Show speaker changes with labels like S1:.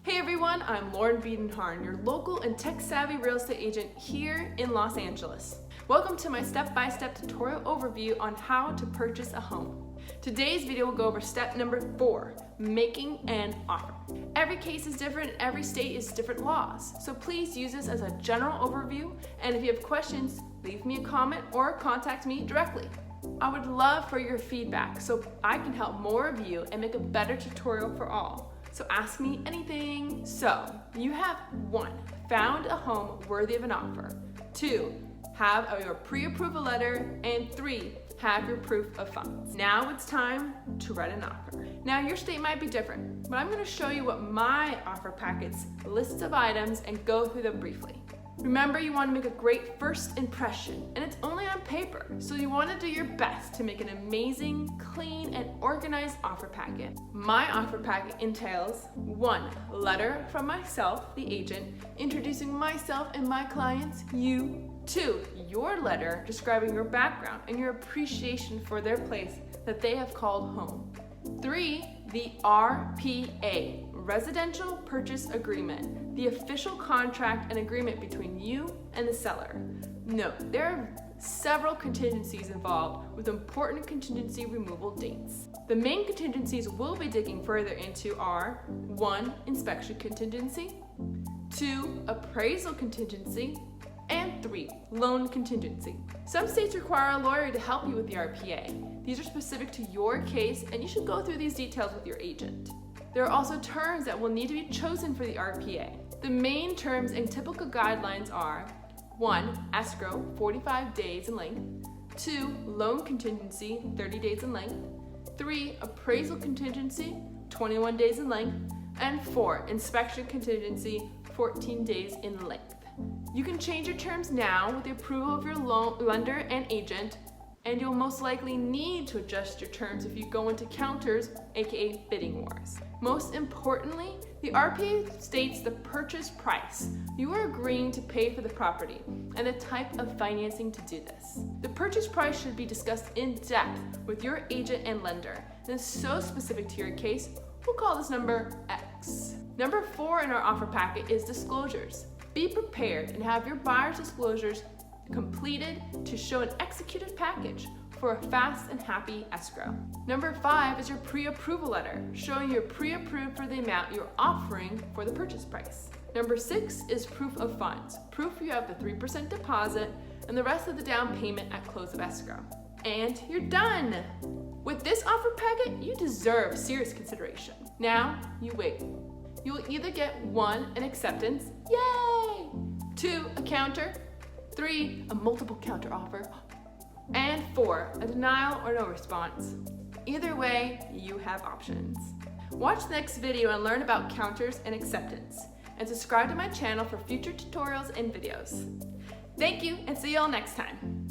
S1: Hey everyone, I'm Lauren Biedenharn, your local and tech-savvy real estate agent here in Los Angeles. Welcome to my step-by-step tutorial overview on how to purchase a home. Today's video will go over step number 4, making an offer. Every case is different, every state is different laws, so please use this as a general overview, and if you have questions, leave me a comment or contact me directly. I would love for your feedback so I can help more of you and make a better tutorial for all. So ask me anything. So you have 1, found a home worthy of an offer. 2, have your pre-approval letter. And 3, have your proof of funds. Now it's time to write an offer. Now your state might be different, but I'm going to show you what my offer packet's lists of items and go through them briefly. Remember, you want to make a great first impression, and it's only on paper, so you want to do your best to make an amazing, clean, and organized offer packet. My offer packet entails 1 letter from myself, the agent, introducing myself and my clients, you. 2, your letter describing your background and your appreciation for their place that they have called home. 3, the RPA, Residential Purchase Agreement, the official contract and agreement between you and the seller. Note, there are several contingencies involved with important contingency removal dates. The main contingencies we'll be digging further into are 1, inspection contingency, 2, appraisal contingency, and 3, loan contingency. Some states require a lawyer to help you with the RPA. These are specific to your case, and you should go through these details with your agent. There are also terms that will need to be chosen for the RPA. The main terms and typical guidelines are 1, escrow, 45 days in length, 2, loan contingency, 30 days in length, 3, appraisal contingency, 21 days in length, and 4, inspection contingency, 14 days in length. You can change your terms now with the approval of your lender and agent, and you'll most likely need to adjust your terms if you go into counters, aka bidding wars. Most importantly, the RPA states the purchase price you are agreeing to pay for the property and the type of financing to do this. The purchase price should be discussed in depth with your agent and lender, and is so specific to your case, we'll call this number X. Number 4 in our offer packet is disclosures. Be prepared and have your buyer's disclosures completed to show an executed package for a fast and happy escrow. Number 5 is your pre-approval letter, showing you're pre-approved for the amount you're offering for the purchase price. Number 6 is proof of funds, proof you have the 3% deposit and the rest of the down payment at close of escrow. And you're done! With this offer packet, you deserve serious consideration. Now, you wait. You will either get 1, an acceptance, yay! 2, a counter, 3, a multiple counter offer, and 4, a denial or no response. Either way, you have options. Watch the next video and learn about counters and acceptance, and subscribe to my channel for future tutorials and videos. Thank you, and see you all next time.